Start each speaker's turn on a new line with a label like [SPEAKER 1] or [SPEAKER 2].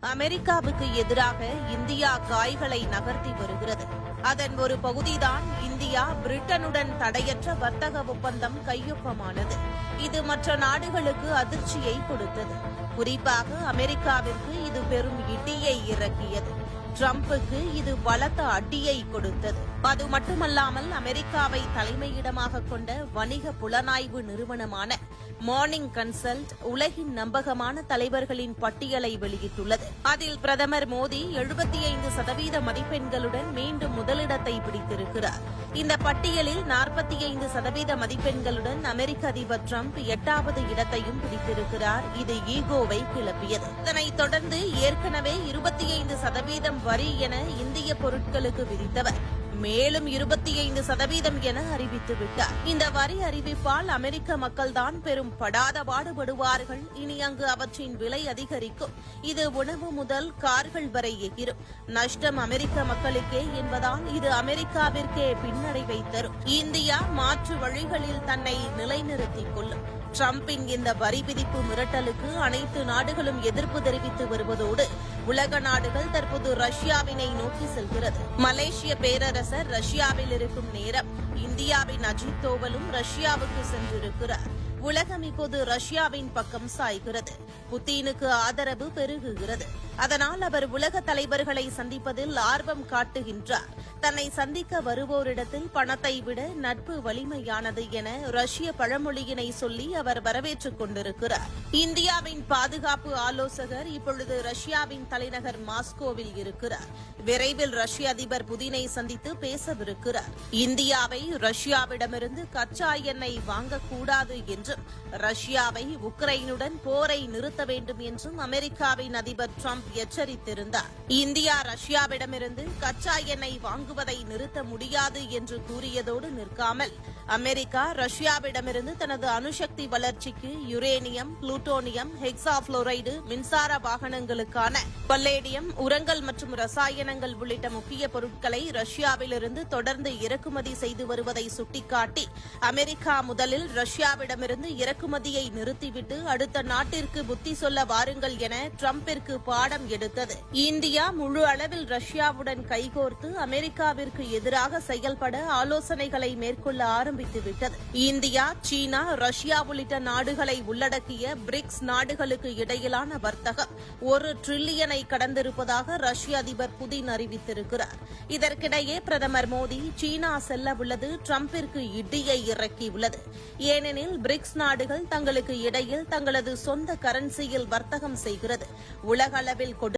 [SPEAKER 1] அமெரிக்காவுக்கு எதிராக இந்தியா காய்களை நகர்த்தி வருகிறது. அதன் ஒரு பகுதிதான் இந்தியா பிரிட்டனுடன் தடையற்ற வர்த்தக ஒப்பந்தம் கையொப்பமானது. இது மற்ற நாடுகளுக்கு அதிர்ச்சியை கொடுத்தது. குறிப்பாக அமெரிக்காவிற்கு இது பெரும் இடியை இறக்கியது. டிரம்புக்கு இது பலத்த அடியை கொடுத்தது. அது மட்டுமல்லாமல் அமெரிக்காவை தலைமையிடமாக கொண்ட வணிக புலனாய்வு நிறுவனமான மார்னிங் கன்சல்ட் உலகின் நம்பகமான தலைவர்களின் பட்டியலை வெளியிட்டுள்ளது. அதில் பிரதமர் மோடி 75% மதிப்பெண்களுடன் மீண்டும் முதலிடத்தை பிடித்திருக்கிறார். இந்த பட்டியலில் 45% மதிப்பெண்களுடன் அமெரிக்க அதிபர் டிரம்ப் 8வது இடத்தையும் பிடித்திருக்கிறார். இது ஈகோவை கிளப்பியது. இதனைத் தொடர்ந்து ஏற்கனவே 25% வரி என இந்திய பொருட்களுக்கு விதித்தவர் மேலும் 25% என அறிவித்துவிட்டார். இந்த வரி அறிவிப்பால் அமெரிக்க மக்கள்தான் பெரும் படாத பாடுபடுவார்கள். இனி அங்கு அவற்றின் விலை அதிகரிக்கும். இது உணவு முதல் கார்கள் வரை எகிரும். நஷ்டம் அமெரிக்க மக்களுக்கே என்பதால் இது அமெரிக்காவிற்கே பின்னடைவை தரும். இந்தியா மாற்று வழிகளில் தன்னை நிலைநிறுத்திக் கொள்ளும். டிரம்பின் இந்த வரி விதிப்பு மிரட்டலுக்கு அனைத்து நாடுகளும் எதிர்ப்பு தெரிவித்து வருவதோடு உலக நாடுகள் தற்போது ரஷ்யாவினை நோக்கி செல்கிறது. மலேசிய பேரரசர் ரஷ்யாவில் இருக்கும் நேரம் இந்தியாவின் அஜித் தோவலும் ரஷ்யாவுக்கு சென்றிருக்கிறார். உலகம் இப்போது ரஷ்யாவின் பக்கம் சாய்கிறது. புத்தீனுக்கு ஆதரவு பெருகுகிறது. அதனால் அவர் உலக தலைவர்களை சந்திப்பதில் ஆர்வம் காட்டுகின்றார். தன்னை சந்திக்க வருவோரிடத்தில் பணத்தை விட நட்பு வலிமையானது என ரஷ்ய பழமொழியினை சொல்லி அவர் வரவேற்றுக் கொண்டிருக்கிறார். இந்தியாவின் பாதுகாப்பு ஆலோசகர் இப்பொழுது ரஷ்யாவின் தலைநகர் மாஸ்கோவில் இருக்கிறார். விரைவில் ரஷ்ய அதிபர் புதினை சந்தித்து பேசவிருக்கிறார். இந்தியாவை ரஷ்யாவிடமிருந்து கச்சா எண்ணெய் வாங்கக்கூடாது என்றும் ரஷ்யாவை உக்ரைனுடன் போரை நிறுத்த வேண்டும் என்றும் அமெரிக்காவின் அதிபர் டிரம்ப் எச்சரித்திருந்தார். இந்தியா ரஷ்யாவிடமிருந்து கச்சா எண்ணெய் வாங்குவதை நிறுத்த முடியாது என்று கூறியதோடு நிற்காமல் அமெரிக்கா ரஷ்யாவிடமிருந்து தனது அணுசக்தி வளர்ச்சிக்கு யுரேனியம், புளூட்டோனியம், ஹெக்சாபுளோரைடு, மின்சார வாகனங்களுக்கான பல்லேடியம், உரங்கள் மற்றும் ரசாயனங்கள் உள்ளிட்ட முக்கிய பொருட்களை ரஷ்யாவிலிருந்து தொடர்ந்து இறக்குமதி செய்து வருவதை சுட்டிக்காட்டி அமெரிக்கா முதலில் ரஷ்யாவிடமிருந்து இறக்குமதியை நிறுத்திவிட்டு அடுத்த நாட்டிற்கு புத்தி சொல்ல வாருங்கள் என டிரம்பிற்கு பாடம் எடுத்தது. இந்தியா முழு அளவில் ரஷ்யாவுடன் கைகோர்த்து அமெரிக்காவிற்கு எதிராக செயல்பட ஆலோசனைகளை மேற்கொள்ள ஆரம்பித்துவிட்டது. இந்தியா, சீனா, ரஷ்யா உள்ளிட்ட நாடுகளை உள்ளடக்கிய பிரிக்ஸ் நாடுகளுக்கு இடையிலான வர்த்தகம் 1 டிரில்லியனை கடந்திருப்பதாக ரஷ்ய அதிபர் புதின் அறிவித்திருக்கிறார். இதற்கிடையே பிரதமர் மோடி சீனா செல்ல உள்ளது டிரம்பிற்கு இடியை இறக்கியுள்ளது. ஏனெனில் பிரிக்ஸ் நாடுகள் தங்களுக்கு இடையில் தங்களது சொந்த கரன்சியில் வர்த்தகம் செய்கிறது. உலகளவில்